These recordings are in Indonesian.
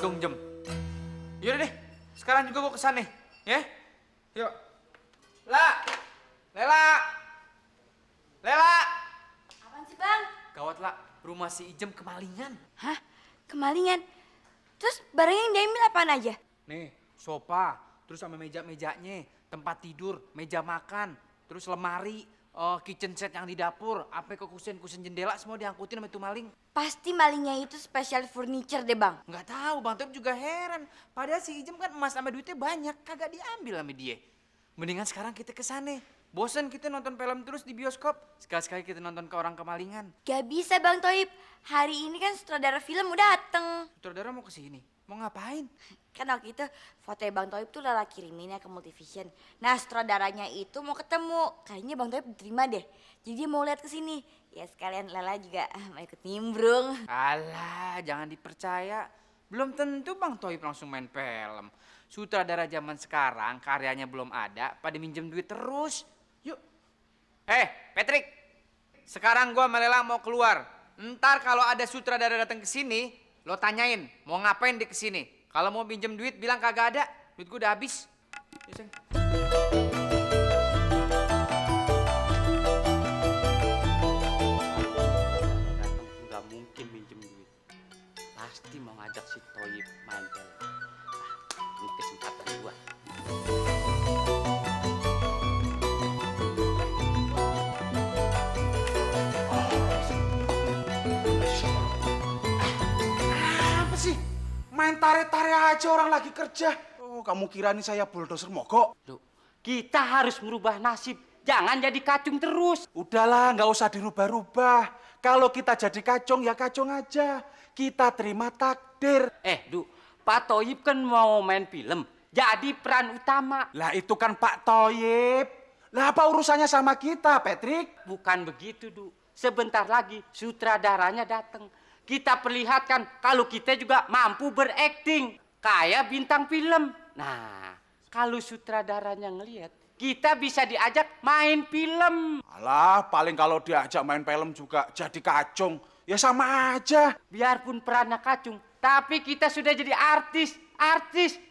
gantung jam. Yaudah deh, sekarang juga gue kesana, ya. Yuk. Lela. Apaan sih, Bang? Gawat, La. Rumah si Ijem kemalingan. Hah? Kemalingan? Terus barang yang diambil apaan aja? Nih, sofa, terus sama meja-mejanya, tempat tidur, meja makan, terus lemari, kitchen set yang di dapur, apa ke kusen jendela semua diangkutin sama itu maling. Pasti malingnya itu special furniture deh, Bang. Nggak tahu, Bang Toib juga heran. Padahal si Ijem kan emas sama duitnya banyak, kagak diambil sama dia. Mendingan sekarang kita kesana. Bosen kita nonton film terus di bioskop. Sekali-sekali kita nonton ke orang kemalingan. Gak bisa, Bang Toib. Hari ini kan sutradara film udah dateng. Sutradara mau kesini. Mau ngapain? Kan waktu itu fotonya Bang Toib tuh Lala kiriminnya ke Multivision. Nah, sutradaranya itu mau ketemu. Kayaknya Bang Toib diterima deh. Jadi dia mau lihat ke sini. Ya sekalian Lala juga mau ikut nimbrung. Alah, jangan dipercaya. Belum tentu Bang Toib langsung main film. Sutradara zaman sekarang karyanya belum ada, pada minjem duit terus. Yuk. Patrick. Sekarang gua sama Lela mau keluar. Ntar kalau ada sutradara datang ke sini, lo tanyain mau ngapain dia ke sini. Kalau mau pinjem duit bilang kagak ada. Duit gua udah habis. Ya, Seng. Nggak mungkin minjem duit. Pasti mau ngajak si Toyib main film. Ini kesempatan gua. Apa sih? Main tarik-tarik aja orang lagi kerja. Oh, kamu kira nih saya bulldozer mogok? Duh, kita harus merubah nasib. Jangan jadi kacung terus. Udahlah, nggak usah dirubah-rubah. Kalau kita jadi kacung, ya kacung aja. Kita terima takdir. Pak Toyib kan mau main film. Jadi peran utama. Lah itu kan Pak Toyib. Lah apa urusannya sama kita, Patrick? Bukan begitu, Du. Sebentar lagi sutradaranya datang. Kita perlihatkan kalau kita juga mampu berakting. Kayak bintang film. Nah, kalau sutradaranya ngelihat, kita bisa diajak main film. Alah, paling kalau diajak main film juga jadi kacung. Ya sama aja. Biarpun perannya kacung, tapi kita sudah jadi artis.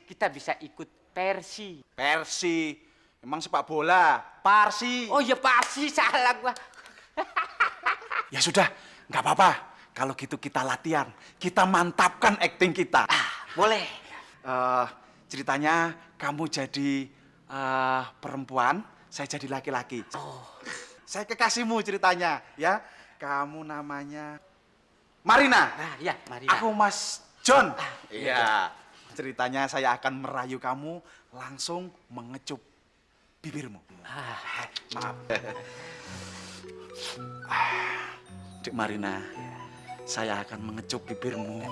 Kita bisa ikut Persi. Persi. Emang sepak bola. Parsi. Oh ya Parsi, salah gua. Ya sudah, nggak apa-apa. Kalau gitu kita latihan. Kita mantapkan akting kita. Boleh. Ceritanya kamu jadi perempuan, saya jadi laki-laki. Saya kekasihmu ceritanya, ya. Kamu namanya Marina. Nah, ya, Marina. Aku Mas John. Iya. Ceritanya saya akan merayu kamu langsung mengecup bibirmu. Maaf. Dek Marina, saya akan mengecup bibirmu.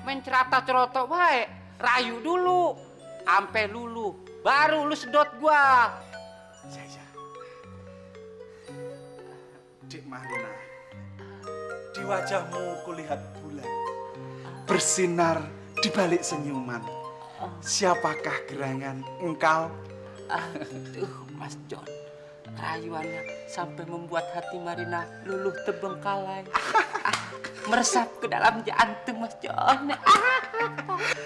Main cerata-ceroto wae. Rayu dulu. Ampe lulu. Baru lu sedot gua. Saya. Dek Marina, di wajahmu kulihat bulan bersinar di balik senyuman. Siapakah gerangan engkau? Aduh, Mas John. Rayuannya sampai membuat hati Marina luluh terbengkalai. Meresap ke dalam jantung Mas John.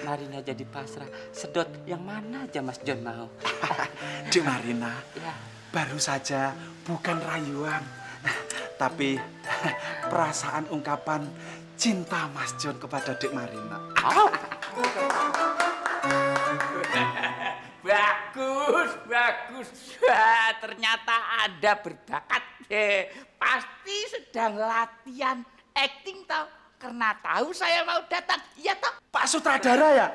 Marina jadi pasrah. Sedot yang mana aja Mas John mau. Dek Marina, Ya. baru saja bukan rayuan, tapi perasaan ungkapan cinta Mas John kepada Dek Marina. Bagus. Wah, ternyata ada berbakat. Pasti sedang latihan acting tau. Karena tahu saya mau datang. Iya tau. Pak Sutradara ya?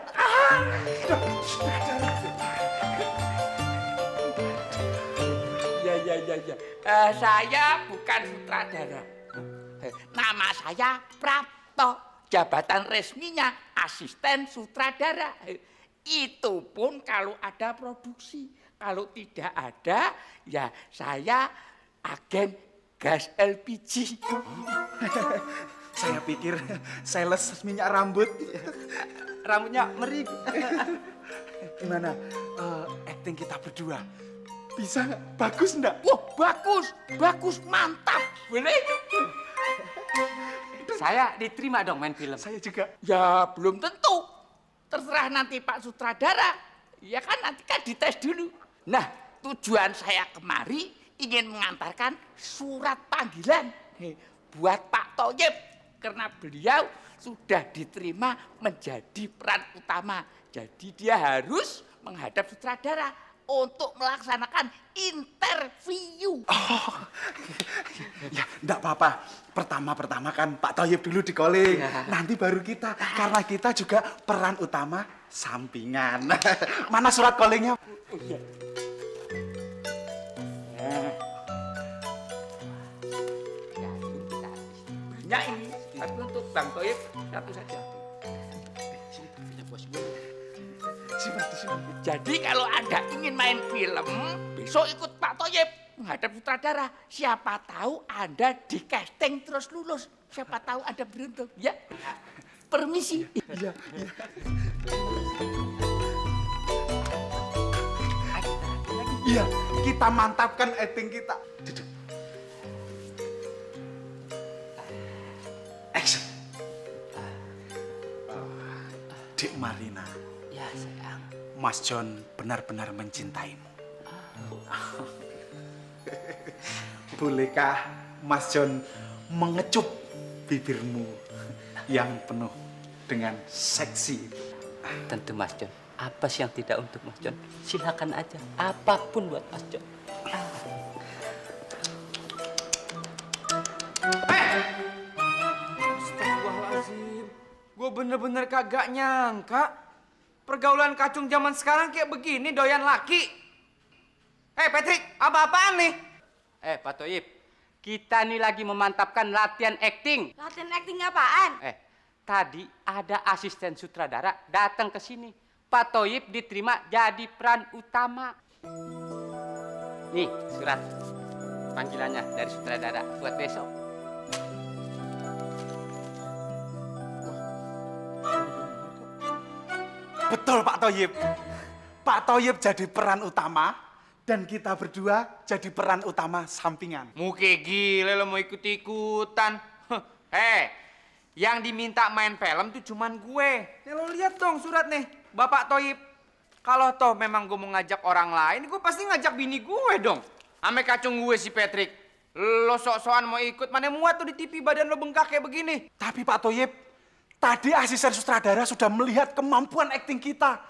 Ya. Saya bukan sutradara. Nama saya Prapto. Jabatan resminya asisten sutradara. Itu pun kalau ada produksi. Kalau tidak ada, ya saya agen gas LPG. Saya pikir sales minyak rambut. Rambutnya merik. Gimana acting kita berdua? Bisa nggak? Bagus nggak? Wah, bagus, mantap. Boleh. saya diterima dong main film. Saya juga. Ya belum tentu. Terserah nanti Pak Sutradara. Ya kan nanti kan dites dulu. Nah, tujuan saya kemari ingin mengantarkan surat panggilan buat Pak Thoyib. Karena beliau sudah diterima menjadi peran utama. Jadi dia harus menghadap sutradara untuk melaksanakan interview. Ya, enggak apa-apa. Pertama-pertama kan Pak Thoyib dulu di calling. Nanti baru kita. Karena kita juga peran utama sampingan. Mana surat callingnya? Banyak ini, tapi untuk Bang Thoyib satu saja. Jadi kalau Anda ingin main film, besok ikut Pak Thoyib menghadap sutradara. Siapa tahu Anda di casting terus lulus. Siapa tahu Anda beruntung. Ya, permisi. Iya. Iya, kita mantapkan acting kita. Duduk. Action. Dek Marina. Ya sayang. Mas John benar-benar mencintaimu. Bolehkah Mas John mengecup bibirmu yang penuh dengan seksi? Tentu Mas John. Apa sih yang tidak untuk Mas John? Silakan aja. Apapun buat Mas John. Astagfirullahaladzim. Gue bener-bener kagak nyangka pergaulan kacung zaman sekarang kayak begini, doyan laki. Patrick, apa-apaan nih? Pak Thoyib, kita nih lagi memantapkan latihan acting. Latihan acting apaan? Tadi ada asisten sutradara datang ke sini. Pak Thoyib diterima jadi peran utama. Nih surat panggilannya dari sutradara buat besok. Betul Pak Thoyib. Pak Thoyib jadi peran utama dan kita berdua jadi peran utama sampingan. Muke gile lo mau ikut-ikutan. Yang diminta main film tuh cuman gue. Nih lo lihat dong surat nih, Bapak Thoyib. Kalau toh memang gue mau ngajak orang lain, gue pasti ngajak bini gue dong. Ame kacung gue si Patrick. Lo sok-sokan mau ikut, mana muat tuh di TV badan lo bengkak kayak begini. Tapi Pak Thoyib, tadi asisten sutradara sudah melihat kemampuan akting kita.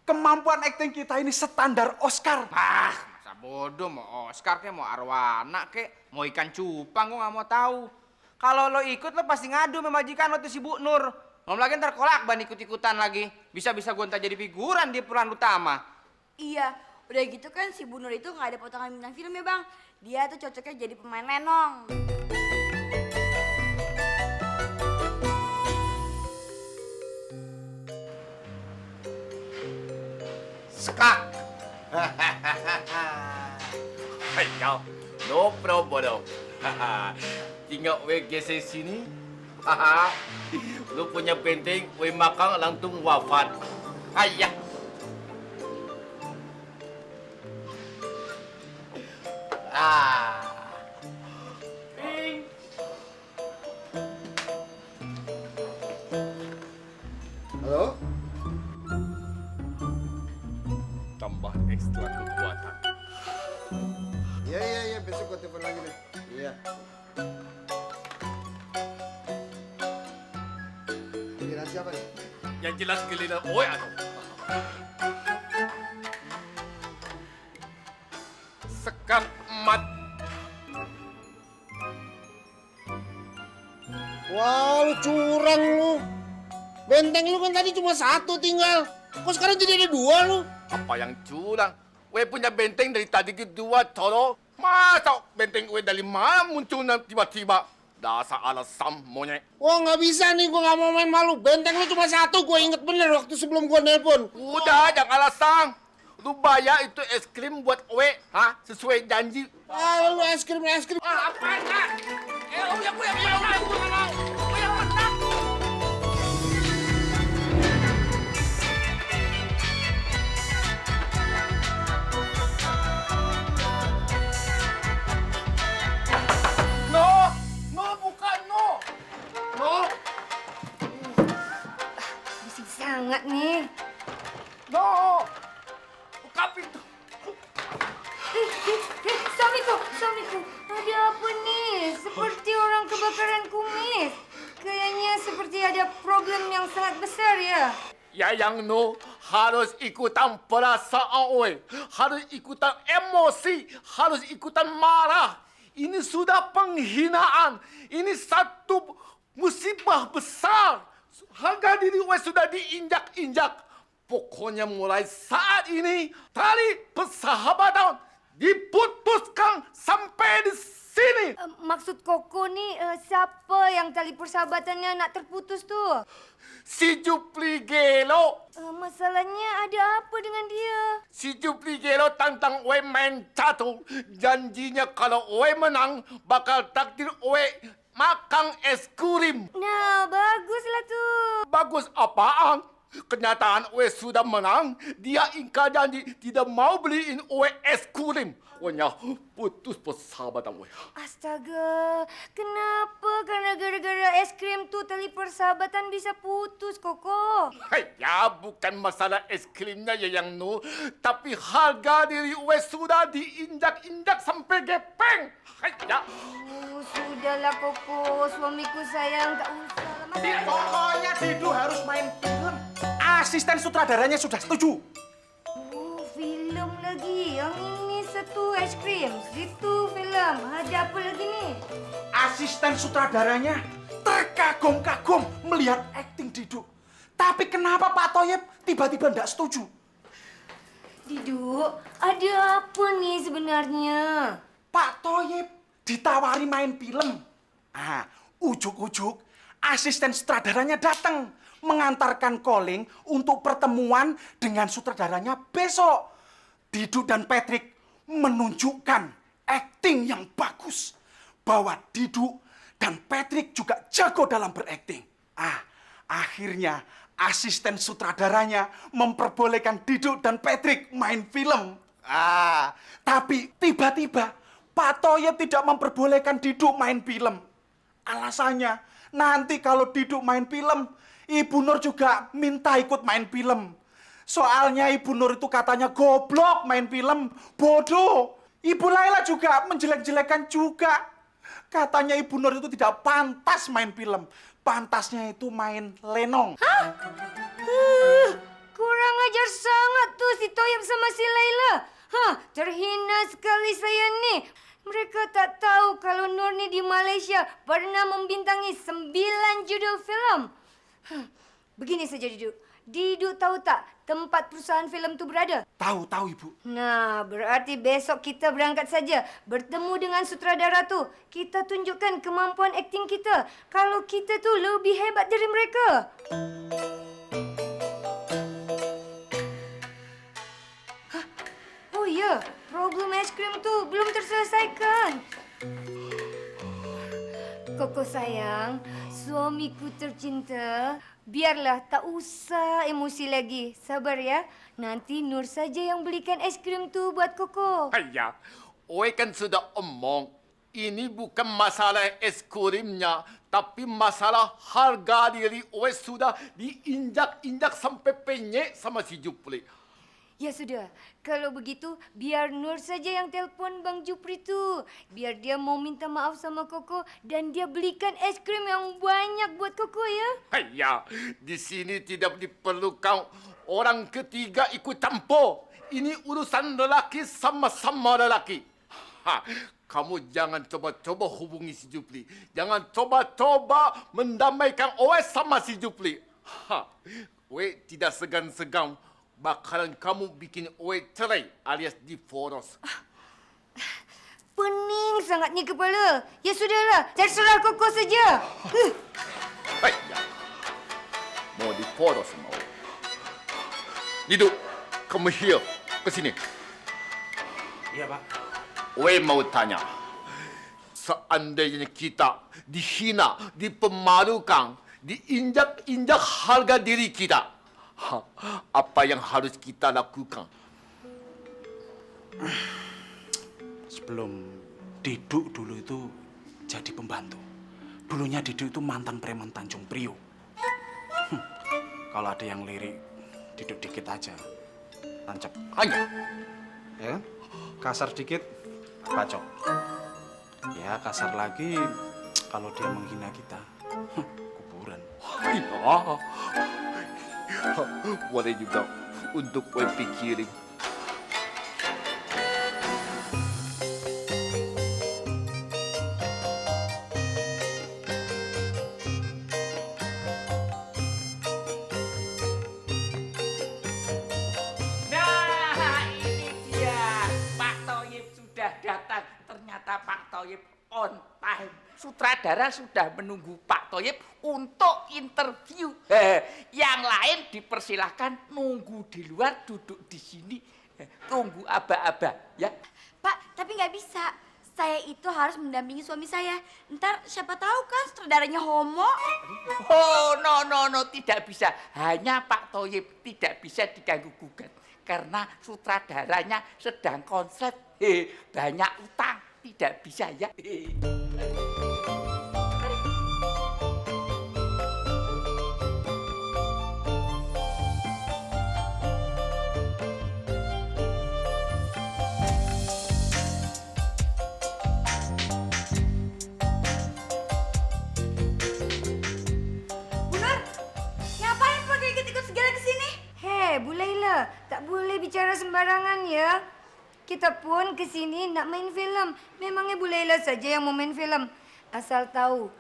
Kemampuan akting kita ini standar Oscar. Masa bodoh mau Oscar kek, mau arwana kek, mau ikan cupang gue gak mau tahu. Kalau lo ikut lo pasti ngadu sama majikan lo tuh si Bu Nur. Belum lagi ntar kolak ban ikut-ikutan lagi. Bisa-bisa gue ntar jadi figuran di peran utama. Iya, udah gitu kan si Bu Nur itu nggak ada potongan bintang film ya bang. Dia tuh cocoknya jadi pemain lenong. Skak. Ayo, no problem. Tinggal we geser sini. Lu punya benteng, we makan langsung wafat. Ayah. Halo? Tambah ekstra kekuatan. Iya, besok gue telepon lagi deh. Iya. Giliran siapa nih? Yang jelas giliran oe atau Sekak emat. Wah, lu curang lu. Benteng lu kan tadi cuma satu tinggal. Kok sekarang jadi ada dua lu? Apa yang curang? We punya benteng dari tadi kedua, Toro. Masa benteng we dari mana munculnya tiba-tiba? Dasar alasan monyet. Wah, nggak bisa nih, gua nggak mau main malu. Benteng lu cuma satu, gua inget bener waktu sebelum gua nelpon. Udah, jangan alasan. Lu bayar itu es krim buat we, sesuai janji. Ah, lu es krim. Apaan, udah menang. No, bukan no. No. besar ya. Ya yang no harus ikutan perasaan we, harus ikutan emosi, harus ikutan marah. Ini sudah penghinaan, ini satu musibah besar. Harga diri we sudah diinjak-injak. Pokoknya mulai saat ini tali persahabatan diputuskan sampai di sini. Maksud Koko nih siapa yang tali persahabatannya nak terputus tuh? Si Jupli Gelo. Masalahnya ada apa dengan dia? Si Jupli Gelo tantang we main catur. Janjinya kalau we menang bakal takdir we makan es krim. Nah, baguslah tuh. Bagus apaan? Kenyataan we sudah menang. Dia ingkar janji tidak mau beliin we es krim. Wanya putus persahabatan we. Astaga, kenapa? Karena gara-gara es krim tuh tali persahabatan bisa putus, Koko. Ya, bukan masalah es krimnya ya yang nu, tapi harga diri we sudah diinjak-injak sampai gepeng. Ya. Sudahlah, Koko. Suamiku sayang, tak usah lama. Pokoknya Didu harus main film. Asisten sutradaranya sudah setuju. Film lagi. Yang ini satu es krim, situ film. Ada apa lagi nih? Asisten sutradaranya terkagum-kagum melihat akting Didu. Tapi kenapa Pak Toyib tiba-tiba tidak setuju? Didu, ada apa nih sebenarnya? Pak Toyib ditawari main film. Ujuk-ujuk asisten sutradaranya datang mengantarkan calling untuk pertemuan dengan sutradaranya besok. Didu dan Patrick menunjukkan akting yang bagus. Bahwa Didu dan Patrick juga jago dalam berakting. Akhirnya asisten sutradaranya memperbolehkan Didu dan Patrick main film. Tapi tiba-tiba Pak Toyib tidak memperbolehkan Didu main film. Alasannya, nanti kalau Didu main film, Ibu Nur juga minta ikut main film. Soalnya Ibu Nur itu katanya goblok main film, bodoh. Ibu Laila juga menjelek-jelekan juga. Katanya Ibu Nur itu tidak pantas main film. Pantasnya itu main lenong. Kurang ajar sangat tuh si Toyib sama si Laila. Terhina sekali saya nih. Mereka tak tahu kalau Nurni di Malaysia pernah membintangi 9 judul film. Begini saja Didu. Didu tahu tak tempat perusahaan film itu berada? Tahu Ibu. Nah, berarti besok kita berangkat saja. Bertemu dengan sutradara tu. Kita tunjukkan kemampuan akting kita. Kalau kita tu lebih hebat dari mereka. Oh ya, problem es krim tu belum terselesaikan. Koko sayang, suamiku tercinta, biarlah tak usah emosi lagi. Sabar ya, nanti Nur saja yang belikan es krim tu buat Koko. Ya, we kan sudah omong, ini bukan masalah es krimnya, tapi masalah harga diri we sudah diinjak-injak sampai penyek sama si Jupri. Ya sudah, kalau begitu biar Nur saja yang telpon Bang Jupri tu. Biar dia mau minta maaf sama Koko dan dia belikan es krim yang banyak buat Koko ya. Ya, di sini tidak diperlukan orang ketiga ikut campur. Ini urusan lelaki sama-sama lelaki. Kamu jangan coba-coba hubungi si Jupri. Jangan coba-coba mendamaikan Owe sama si Jupri. We tidak segan-segan bakalan kamu bikin Owe cerai alias divorce. Pening sangatnya kepala. Ya sudahlah, terserah Koko saja. Ya. Mau divorce mau. Didu, kamu here, ke sini. Iya, Pak. Owe mau tanya. Seandainya kita dihina, dipermalukan, diinjak-injak harga diri kita, apa yang harus kita lakukan? Sebelum Didu dulu itu jadi pembantu. Dulunya Didu itu mantan preman Tanjung Priok. Kalau ada yang lirik, Didu dikit aja. Tancap. Hanya. Ya kan? Kasar dikit, bacok. Ya kasar lagi, kalau dia menghina kita, kuburan. Boleh juga untuk gue pikirin. Nah, ini dia. Pak Thoyib sudah datang. Ternyata Pak Thoyib on time. Sutradara sudah menunggu Pak Thoyib untuk interview. Yang lain dipersilahkan nunggu di luar, duduk di sini. Tunggu aba-aba, ya. Pak, tapi nggak bisa. Saya itu harus mendampingi suami saya. Ntar siapa tahu kan sutradaranya homo. Oh, no, tidak bisa. Hanya Pak Thoyib tidak bisa diganggu-gugat. Karena sutradaranya sedang konslet. Banyak utang. Tidak bisa, ya. Bu Nur, ngapain pakai ikut-ikut segala ke sini? Hei, Bu Laila, tak boleh bicara sembarangan ya. Kita pun ke sini nak main film. Memangnya Bu Laila saja yang mau main film. Asal tahu,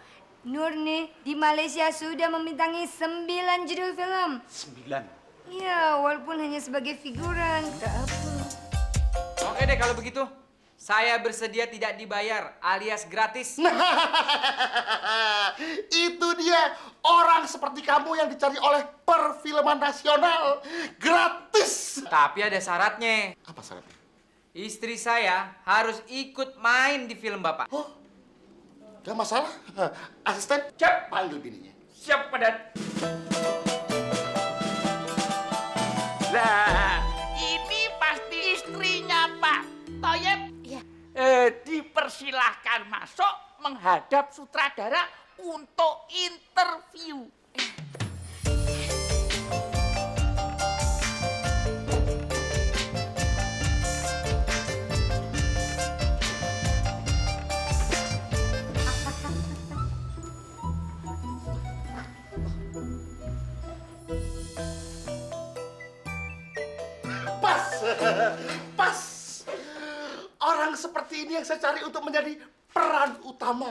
Nur nih di Malaysia sudah membintangi 9 judul film. 9. Ya, walaupun hanya sebagai figuran, tak apa. Oke deh kalau begitu. Saya bersedia tidak dibayar alias gratis. Itu dia orang seperti kamu yang dicari oleh perfilman nasional. Gratis. Tapi ada syaratnya. Apa syaratnya? Istri saya harus ikut main di film Bapak. Oh, gak masalah. Asisten, Cep. panggil bininya. Siap, Padan. Lah, ini pasti istrinya Pak Thoyib. Iya. Dipersilahkan masuk menghadap sutradara untuk interview. Pas. Pas. Orang seperti ini yang saya cari untuk menjadi peran utama.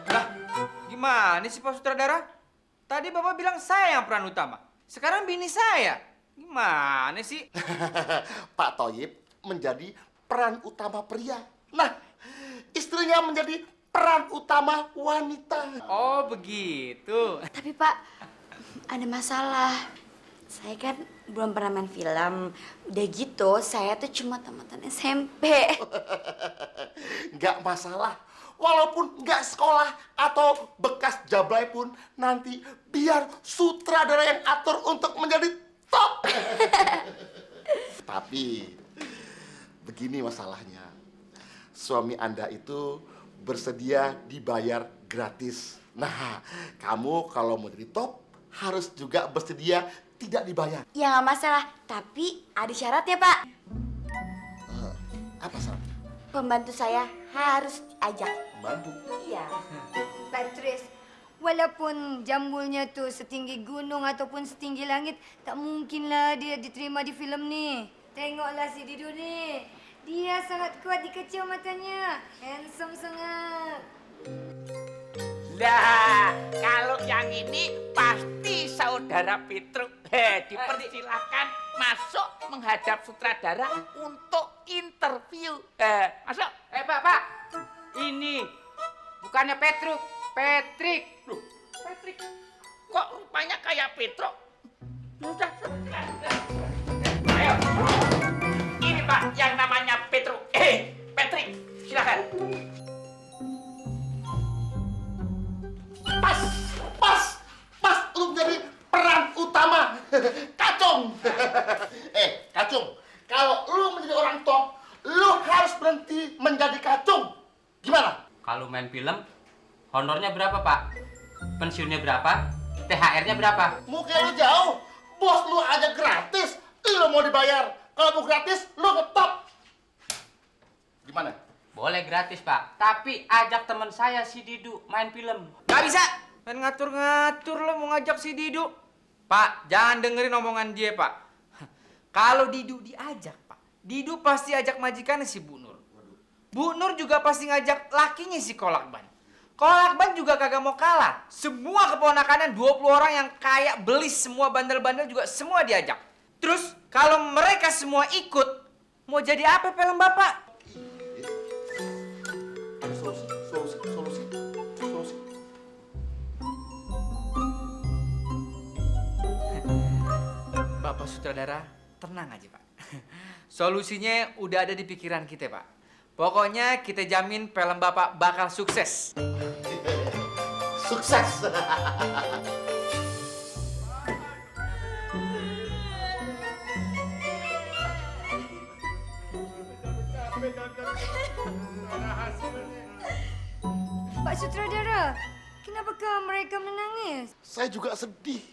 Lah, gimana sih Pak Sutradara? Tadi Bapak bilang saya yang peran utama. Sekarang bini saya. Gimana sih? Pak Thoyib menjadi peran utama pria. Nah, istrinya menjadi peran utama wanita. Oh, begitu. Tapi Pak, ada masalah. Saya kan belum pernah main film. Udah gitu, saya tuh cuma tamatan SMP. Nggak masalah. Walaupun nggak sekolah atau bekas jablay pun, nanti biar sutradara yang atur untuk menjadi top. Tapi, begini masalahnya. Suami Anda itu bersedia dibayar gratis. Nah, kamu kalau mau jadi top, harus juga bersedia tidak dibayar. Ya nggak masalah, tapi ada syaratnya Pak. Apa syaratnya? Pembantu saya harus diajak. Bantu. Iya. Patris, walaupun jambulnya tuh setinggi gunung ataupun setinggi langit, tak mungkinlah dia diterima di film nih. Tengoklah si Didu nih. Dia sangat kuat di kecil matanya. Handsome sangat. Lah, kalau yang ini pasti saudara Petruk. Dipersilakan masuk menghadap sutradara untuk interview. Masuk. Pak. Ini bukannya Petruk, Patrick. Loh, Patrick, kok rupanya kayak Petruk? Sudah. Ayo. Ini Pak yang namanya Petruk. Patrick, silakan. Pas lu menjadi peran utama. Kacung. Kacung, kalau lu menjadi orang top, lu harus berhenti menjadi kacung. Gimana? Kalau main film, honornya berapa, Pak? Pensiunnya berapa? THR-nya berapa? Muka lu jauh, bos lu aja gratis, lu mau dibayar. Kalau mau gratis, lu ngetop. Gimana? Boleh gratis, Pak. Tapi ajak teman saya si Didu main film. Gak bisa. Main ngatur-ngatur lo mau ngajak si Didu. Pak, jangan dengerin omongan dia, Pak. Kalau Didu diajak, Pak, Didu pasti ajak majikannya si Bu Nur. Bu Nur juga pasti ngajak lakinya si Kolakban. Kolakban juga kagak mau kalah. Semua keponakannya 20 orang yang kayak belis, semua bandel-bandel juga semua diajak. Terus kalau mereka semua ikut, mau jadi apa film Bapak? Solusi. Bapak sutradara, tenang aja, Pak. Solusinya udah ada di pikiran kita, Pak. Pokoknya kita jamin film Bapak bakal sukses. Sukses. Pak Sutradara, kenapakah mereka menangis? Saya juga sedih.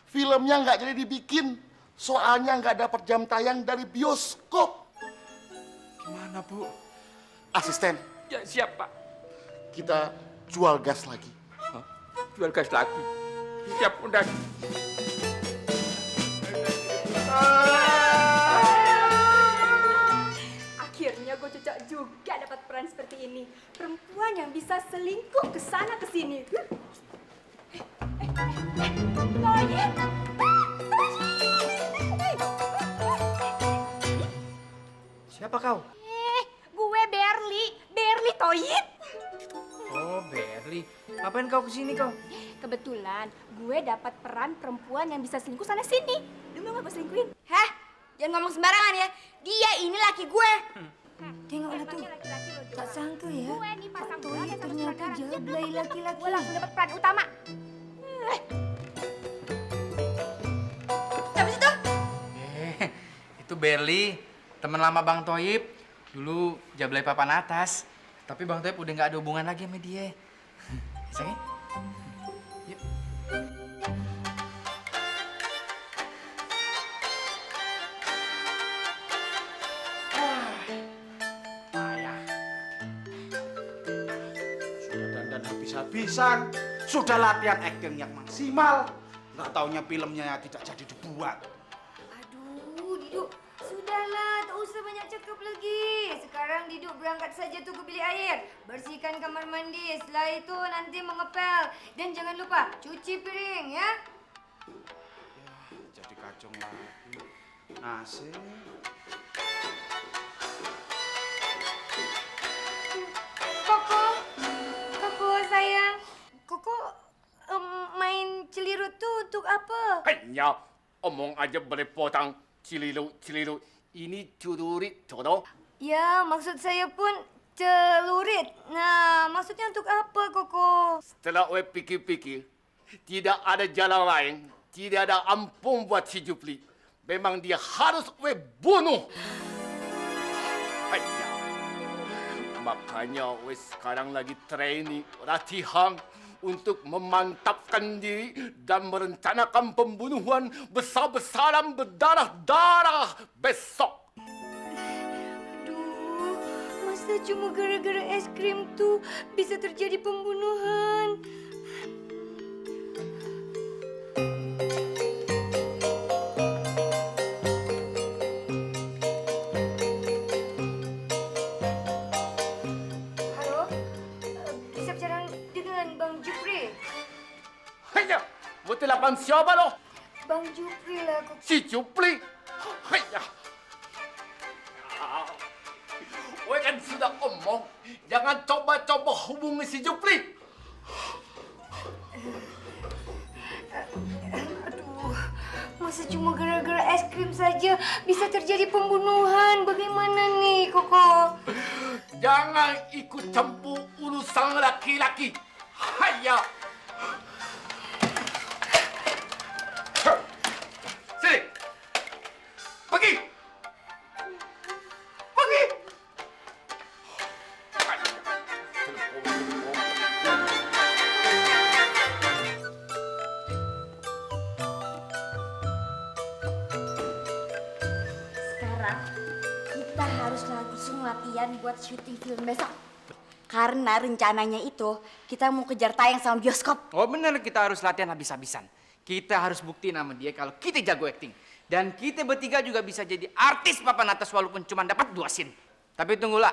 Filmnya nggak jadi dibikin. Soalnya nggak dapat jam tayang dari bioskop. Gimana, Bu? Asisten, Ya siap, Pak. kita jual gas lagi. Jual gas lagi. Siap, undang. Akhirnya gue cocok juga dapat peran seperti ini. Perempuan yang bisa selingkuh ke sana ke sini. Toyib! Siapa kau? Gue Berli Toyib. Oh, Berli. Ngapain kau kesini kau? Kebetulan gue dapat peran perempuan yang bisa selingkuh sana sini. Lu mau gak gue selingkuhin? Hah? Jangan ngomong sembarangan ya. Dia ini laki gue. Tengoklah tuh. Tak sangka ya. Gue nih Pak pasang Toyib sama ternyata sutradara. jablay laki-laki. Gue langsung dapat peran utama. Siapa sih tuh? Itu Berli, teman lama Bang Toyib. Dulu jablay papan atas. Tapi Bang Toyib udah nggak ada hubungan lagi sama dia. Sayang. Yuk. Sudah dandan habis-habisan, sudah latihan akting yang maksimal. Nggak taunya filmnya tidak jadi dibuat. Aduh, Didu. Sudahlah, tak usah banyak cakap lagi. Sekarang Didu berangkat saja tuh ke bilik air. Bersihkan kamar mandi. Setelah itu nanti mengepel. Dan jangan lupa cuci piring ya. Jadi kacung lagi. Nasi. Koko sayang. Koko main celirut tuh untuk apa? Hanya omong aja berpotong ciliru. Ini cururit, coro. Ya, maksud saya pun celurit. Nah, maksudnya untuk apa, Koko? Setelah we pikir-pikir, tidak ada jalan lain, tidak ada ampun buat si Jupli. Memang dia harus we bunuh. Hanya. Makanya we sekarang lagi training, latihan untuk memantapkan diri dan merencanakan pembunuhan besar-besaran berdarah-darah besok. Aduh, masa cuma gara-gara es krim tuh bisa terjadi pembunuhan? Halo, bisa bicara dengan Bang Jupri? Hanya, mau telepon siapa lo? Bang Jupri lah, Koko. Si Jupli. Hanya. We kan sudah omong, jangan coba-coba hubungi si Jupli. Aduh, masa cuma gara-gara es krim saja bisa terjadi pembunuhan? Bagaimana nih, Koko? Jangan ikut campur urusan laki-laki. Hanya. Sini. Pergi. Pergi. Sekarang kita harus langsung latihan buat syuting film besok. Karena rencananya itu kita mau kejar tayang sama bioskop. Oh bener, kita harus latihan habis-habisan. Kita harus buktiin sama dia kalau kita jago acting. Dan kita bertiga juga bisa jadi artis papan atas walaupun cuma dapat 2 scene. Tapi tunggulah,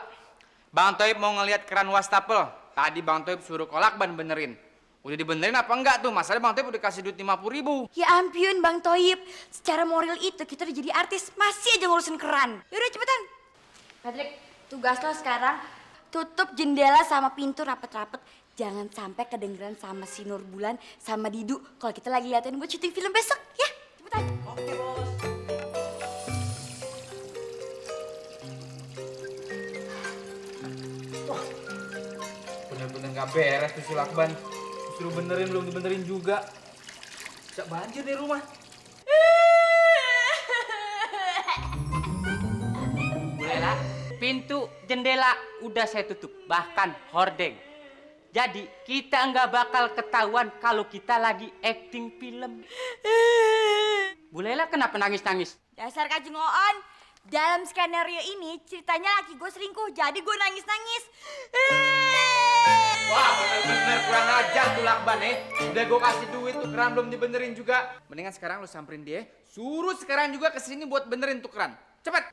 Bang Toib mau ngelihat keran wastafel. Tadi Bang Toib suruh Kolakban benerin. Udah dibenerin apa enggak tuh? Masalahnya Bang Toib udah kasih duit 50.000. Ya ampun Bang Toib, secara moral itu kita udah jadi artis, masih aja ngurusin keran. Yaudah cepetan. Patrick, tugas lo sekarang tutup jendela sama pintu rapet-rapet. Jangan sampai kedengeran sama si Nur Bulan sama Didu kalau kita lagi liatin buat syuting film besok, ya? Cepetan. Oke, Bos. Bener-bener gak beres tuh si Lakban. Suruh benerin, belum dibenerin juga. Bisa banjir nih rumah. Lela, pintu jendela udah saya tutup, bahkan hordeng. Jadi kita nggak bakal ketahuan kalau kita lagi acting film. Bu Lela kenapa nangis-nangis? Dasar kacung on. Dalam skenario ini ceritanya laki gue selingkuh, jadi gue nangis-nangis. Wah, bener-bener kurang ajar tuh Lakban Udah gue kasih duit tuh keran belum dibenerin juga. Mendingan sekarang lu samperin dia, suruh sekarang juga kesini buat benerin tuh keran. Cepet.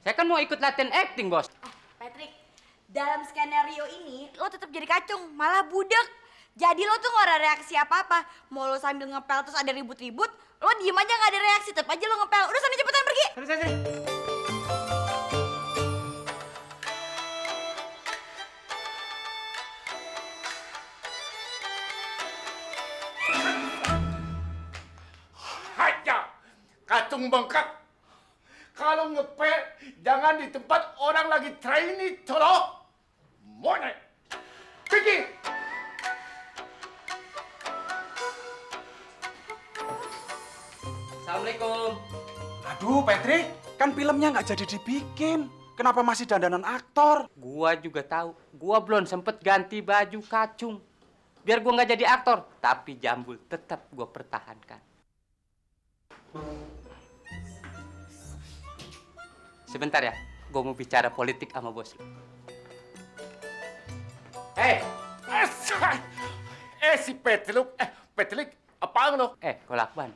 Saya kan mau ikut latihan acting, Bos. Patrick, dalam skenario ini lo tetap jadi kacung, malah budek. Jadi lo tuh gak ada reaksi apa-apa. Mau lo sambil ngepel terus ada ribut-ribut, lo diem aja gak ada reaksi, tetap aja lo ngepel. Udah sana cepetan pergi. Sini. Haja, kacung bengkak. Kalau ngepel, jangan di tempat orang lagi training tolong. Mone, pergi. Assalamualaikum. Aduh, Patrick, kan filmnya nggak jadi dibikin. Kenapa masih dandanan aktor? Gua juga tahu. Gua belum sempet ganti baju kacung. Biar gua nggak jadi aktor, tapi Jambul tetap gua pertahankan. Sebentar ya, gua mau bicara politik sama bos lu. Si Petlik, apaan lo? Kolakban,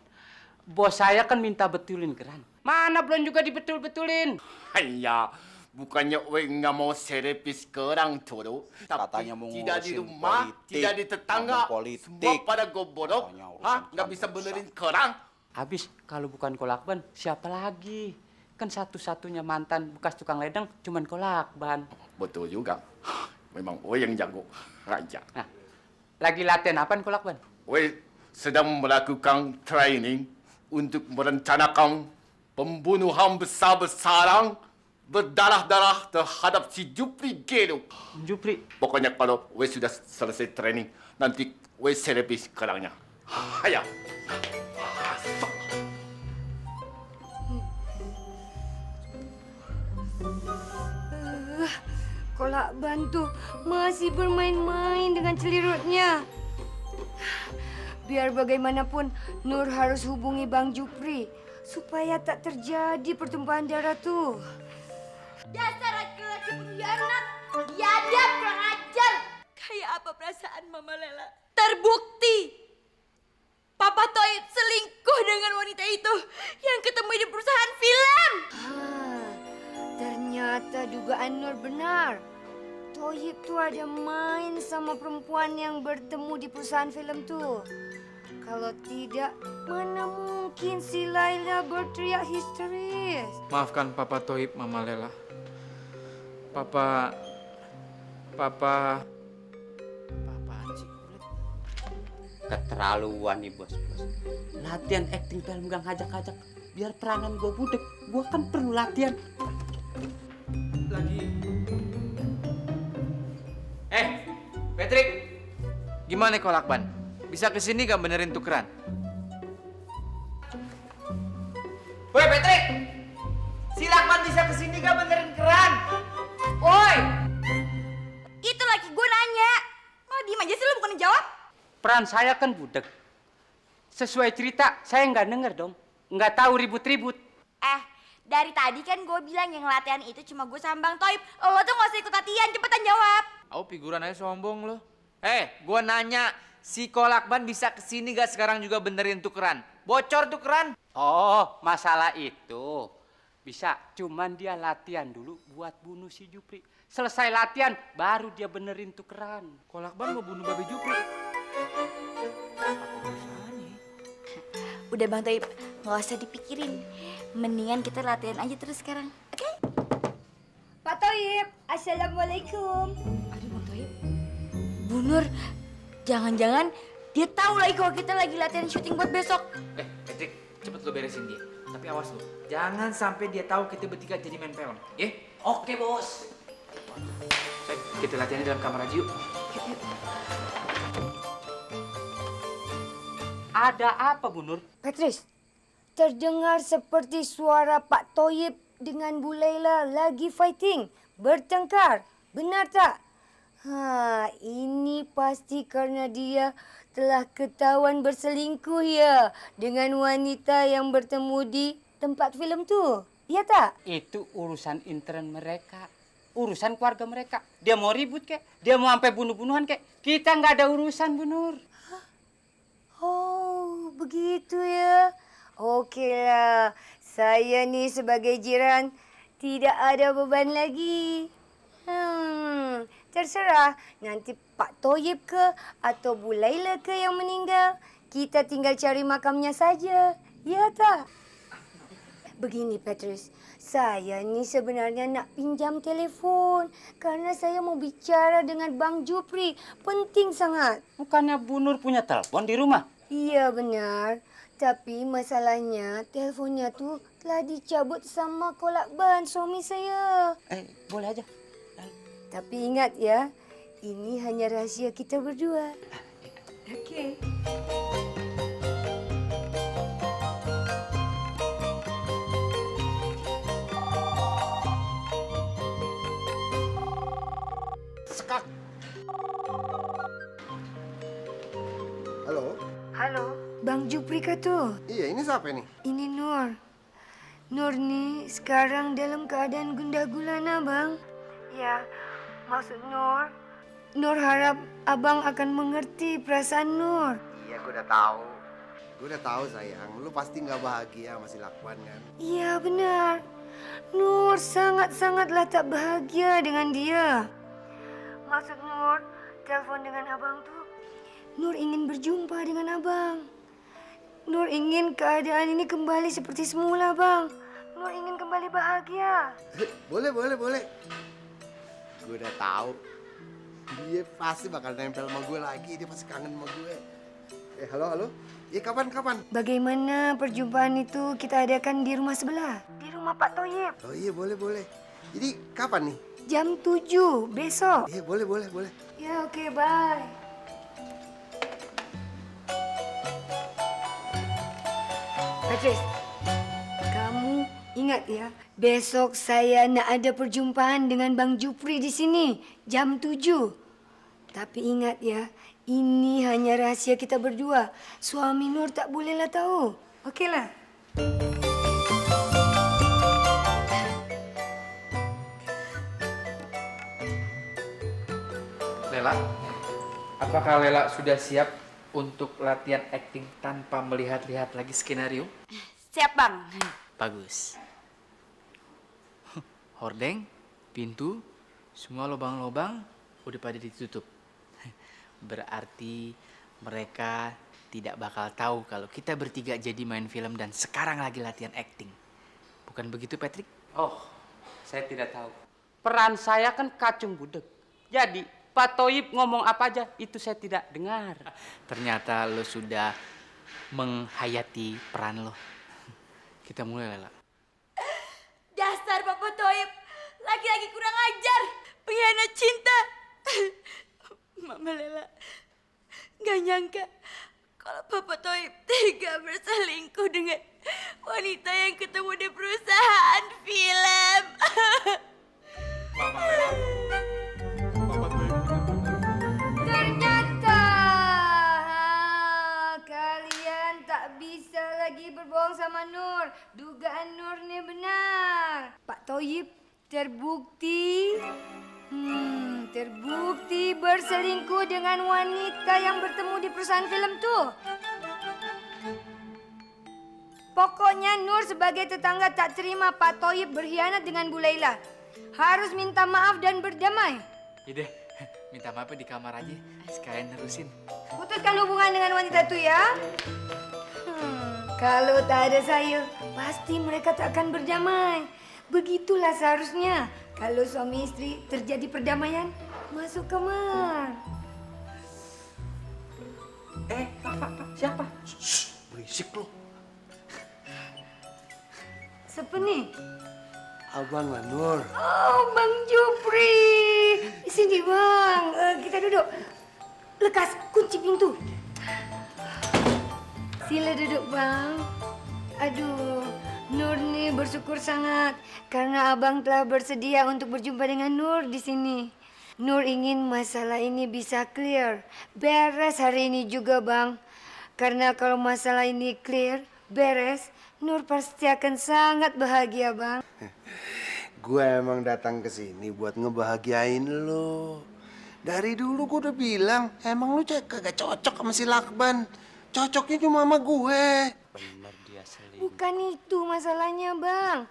bos saya kan minta betulin keran. Mana belum juga dibetul-betulin. Hanya, bukannya nggak mau servis kerang toro, Katanya mau tidak di ngurusin rumah, politik, tidak di tetangga, ngomong politik. semua pada goborok, Katanya urusan nggak bisa kampus. benerin kerang. Habis kalau bukan Kolakban, siapa lagi? Kan satu-satunya mantan bekas tukang ledeng cuman Kolakban. Betul juga, memang yang jago raja. Nah, lagi latihan apaan Kolakban? Sedang melakukan training untuk merencanakan pembunuhan besar-besaran berdarah-darah terhadap si Jupri Gero. Jupri. Pokoknya kalau sudah selesai training, nanti servis kerangnya. Ayo. Kolakban tuh masih bermain-main dengan celirutnya. Biar bagaimanapun, Nur harus hubungi Bang Jupri supaya tak terjadi pertumpahan darah tuh. Dasar laki-laki pengkhianat, biadab, kurang ajar. Kayak apa perasaan Mama Lela? Terbukti Papa Toib selingkuh dengan wanita itu yang ketemu di perusahaan film. Ternyata dugaan Nur benar. Toyib tuh ada main sama perempuan yang bertemu di perusahaan film tuh. Kalau tidak, mana mungkin si Laila berteriak histeris. Maafkan Papa Toib, Mama Lela. Papa Anji. Keterlaluan nih bos. Latihan acting film gak ngajak-ngajak. Biar peranan gue budek. Gue kan perlu latihan. Lagi. Patrick. Gimana Kolakban? Bisa kesini gak benerin tukeran? Woi Patrick! Si Lakban bisa kesini gak benerin keran? Woi! Itu laki gue nanya. Kok diem aja sih lo bukan jawab? Peran saya kan budek. Sesuai cerita, saya nggak denger dong. Nggak tahu ribut-ribut. Dari tadi kan gue bilang yang latihan itu cuma gue sama Bang Toib. Lo tuh gak usah ikut latihan, cepetan jawab. Figuran aja sombong lo. Gue nanya, Si Kolakban bisa kesini gak sekarang juga benerin tuh keran? Bocor tuh keran. Oh, masalah itu. Bisa, cuman dia latihan dulu buat bunuh si Jupri. Selesai latihan, baru dia benerin tuh keran. Kolakban mau bunuh Babe Jupri. Udah Bang Toib, nggak usah dipikirin. Mendingan kita latihan aja terus sekarang. Oke? Pak Toib, Assalamualaikum. Aduh Bang Toib. Bu Nur, jangan-jangan dia tahu lagi kalau kita lagi latihan syuting buat besok. Patrick, cepet lo beresin dia. Tapi awas lo, jangan sampai dia tahu kita bertiga jadi main film. Ya? Oke, Bos. Sayang, kita latihan di dalam kamar aja yuk. Ada apa, Bu Nur? Patris, terdengar seperti suara Pak Toyib dengan Bu Laila lagi fighting, bertengkar. Benar tak? Ini pasti karena dia telah ketahuan berselingkuh ya dengan wanita yang bertemu di tempat film tu. Iya tak? Itu urusan intern mereka. Urusan keluarga mereka. Dia mau ribut kek, dia mau sampai bunuh-bunuhan kek. Kita nggak ada urusan, Bu Nur. Oh, begitu ya. Okeylah. Saya nih sebagai jiran tidak ada beban lagi. Terserah nanti Pak Toyib ke atau Bu Laila ke yang meninggal. Kita tinggal cari makamnya saja. Ya tak? Begini Patris, saya nih sebenarnya nak pinjam telefon karena saya mau bicara dengan Bang Jupri. Penting sangat. Bukannya Bu Nur punya telepon di rumah? Iya benar, tapi masalahnya teleponnya tuh telah dicabut sama Kolakban suami saya. Boleh aja. Tapi ingat ya, ini hanya rahasia kita berdua. Okey. Sekak. Halo? Halo, Bang Jupri kah tuh? Iya, ini siapa nih? Ini Nur. Nur nih sekarang dalam keadaan gundah gulana, Bang. Ya, maksud Nur. Nur harap Abang akan mengerti perasaan Nur. Iya, gue udah tahu. Gue udah tahu sayang, lu pasti nggak bahagia sama si Lakwan kan? Iya benar. Nur sangat-sangatlah tak bahagia dengan dia. Maksud Nur, telepon dengan Abang tuh. Nur ingin berjumpa dengan Abang. Nur ingin keadaan ini kembali seperti semula, Bang. Nur ingin kembali bahagia. Boleh. Gue udah tahu. Dia pasti bakal nempel sama gue lagi. Dia pasti kangen sama gue. Halo? Iya, kapan? Bagaimana perjumpaan itu kita adakan di rumah sebelah? Di rumah Pak Toyib. Oh iya, boleh. Jadi kapan nih? Jam 7 besok. Iya, boleh. Ya, oke, bye. Patris, kamu ingat ya, besok saya nak ada perjumpaan dengan Bang Jupri di sini jam 7. Tapi ingat ya, ini hanya rahasia kita berdua. Suami Nur tak bolehlah tahu. Okeylah. Lela, apakah Lela sudah siap untuk latihan akting tanpa melihat-lihat lagi skenario? Siap Bang. Bagus. Hordeng, pintu, semua lubang-lubang udah pada ditutup. Berarti mereka tidak bakal tahu kalau kita bertiga jadi main film dan sekarang lagi latihan akting. Bukan begitu, Patrick? Oh, saya tidak tahu. Peran saya kan kacung budeg. Jadi, Pak Toyib ngomong apa aja, itu saya tidak dengar. Ternyata lo sudah menghayati peran lo. Kita mulai, Lela. Dasar Bapak Toyib, laki-laki kurang ajar, pengkhianat cinta. Mama Lela, gak nyangka kalau Bapak Toyib tega berselingkuh dengan wanita yang ketemu di perusahaan film. Mama Lela. Ternyata kalian tak bisa lagi berbohong sama Nur. Dugaan Nur ni benar. Pak Toyib terbukti Terbukti berselingkuh dengan wanita yang bertemu di perusahaan film tuh. Pokoknya Nur sebagai tetangga tak terima Pak Toyib berkhianat dengan Bu Laila. Harus minta maaf dan berdamai. Yaudah, minta maaf di kamar aja. Sekalian nerusin. Putuskan hubungan dengan wanita itu ya. Kalau tak ada saya, pasti mereka tak akan berdamai. Begitulah seharusnya. Kalau suami istri terjadi perdamaian, masuk kamar. Pak, siapa? Berisik lo. Siapa nih? Abang lah, Nur. Oh, Bang Jupri. Sini, Bang. Kita duduk. Lekas kunci pintu. Sila duduk, Bang. Aduh, Nur nih bersyukur sangat karena Abang telah bersedia untuk berjumpa dengan Nur di sini. Nur ingin masalah ini bisa clear, beres hari ini juga, Bang. Karena kalau masalah ini clear, beres, Nur pasti akan sangat bahagia, Bang. Gue emang datang ke sini buat ngebahagiain lo. Dari dulu gue udah bilang, emang lu kagak cocok sama si Lakban. Cocoknya cuma sama gue. Bener dia selingkuh. Bukan itu masalahnya, Bang.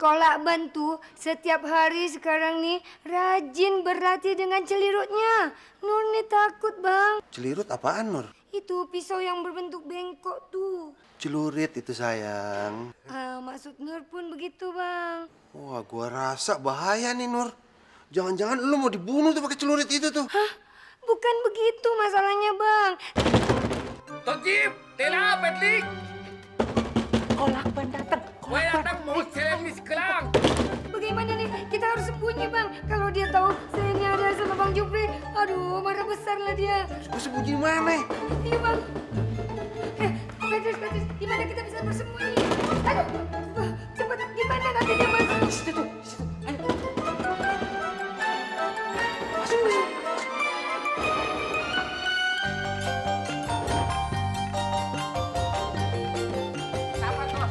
Lakban tuh setiap hari sekarang nih rajin berlatih dengan celirutnya. Nur nih takut, Bang. Celirut apaan, Nur? Itu pisau yang berbentuk bengkok tuh. Celurit itu, sayang. Maksud Nur pun begitu, Bang. Wah, gua rasa bahaya nih, Nur. Jangan-jangan lu mau dibunuh tuh pakai celurit itu tuh. Hah? Bukan begitu masalahnya, Bang. Tojib, Tela, Petlik. Lakban datang. Gue datang mau sering sekarang. Bagaimana nih? Kita harus sembunyi, Bang. Kalau dia tahu saya ini ada sama Bang Jupri, aduh, marah besar lah dia. Gua sembunyi mana? Iya, Bang. Petrus, di mana kita bisa bersembunyi? Aduh, cepat, di mana nanti dia masuk? Di situ tuh, di situ. Ayo. Masuk.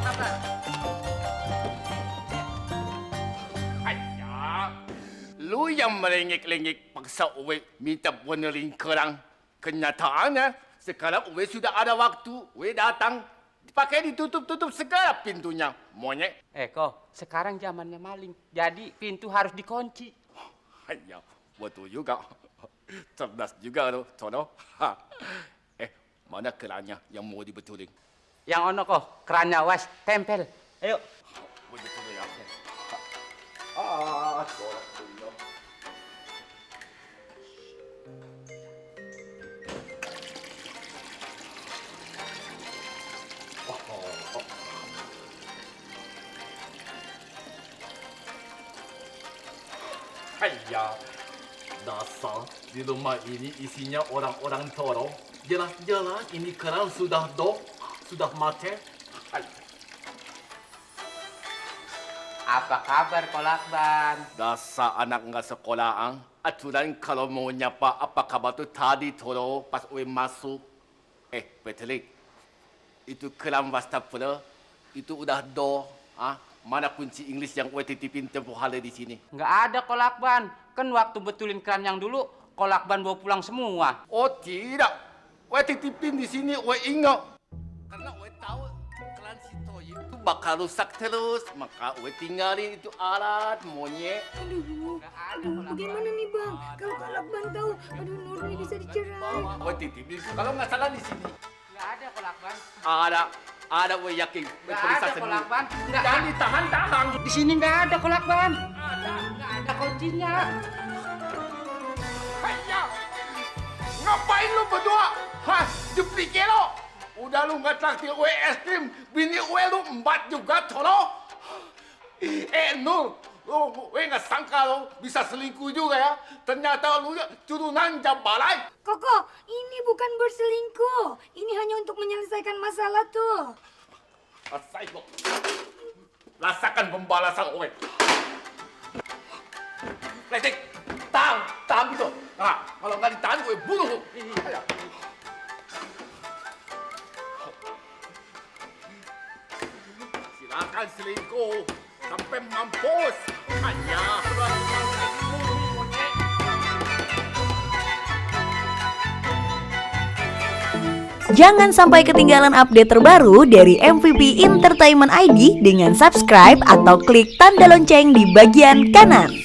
Sabar. Ayah, lu yang melengek-lengek paksa Uwe minta benerin kerang. Kenyataannya, sekarang Uwe sudah ada waktu. Uwe datang, pakai ditutup-tutup segala pintunya. Monyet. Kok sekarang zamannya maling. Jadi pintu harus dikunci. Ayah, betul juga. Cerdas juga lo, Tono. Mana kerannya yang mau dibetulin? Yang ono kok, kerannya was, tempel. Ayo. Betul ya. Ayah, dasar di rumah ini isinya orang-orang toro. Jelas-jelas ini kerang sudah mati. Apa kabar Lakban? Dasar anak nggak sekolahan. Aturan kalau mau nyapa apa kabar tuh tadi toro pas Uwe masuk. Petlik, itu kerang wastafel itu udah Mana kunci Inggris yang Uwe titipin tempoh hari di sini? Nggak ada Lakban. Kan waktu betulin keran yang dulu, Lakban bawa pulang semua. Oh tidak, Uwe titipin di sini Uwe ingat. Karena Uwe tahu keran si Toyib itu bakal rusak terus, maka Uwe tinggalin itu alat monyet. Aduh, bagaimana nih, Bang? Kalau Lakban tahu, aduh, Nur nih bisa dicerai. Uwe titipin kalau nggak salah di sini. Nggak ada Lakban. Ada Uwe yakin. Nggak ada Lakban. Jangan ditahan-tahan. Di sini nggak ada Lakban. Nggak ada kuncinya. Hanya, ngapain lu berdua? Duplikasi lo. Udah lu nggak traktir Uwe es krim, bini Uwe lu embat juga, tolong. Nur, Uwe nggak sangka lo bisa selingkuh juga ya. Ternyata lu turunan Jabalai. Koko, ini bukan berselingkuh. Ini hanya untuk menyelesaikan masalah tuh. Rasakan pembalasan Uwe. Letik, tahan gitu. Kalau nggak ditahan Uwe bunuh lu. Silakan selingkuh sampai mampus. Hanya bunuh monyet. Jangan sampai ketinggalan update terbaru dari MVP Entertainment ID dengan subscribe atau klik tanda lonceng di bagian kanan.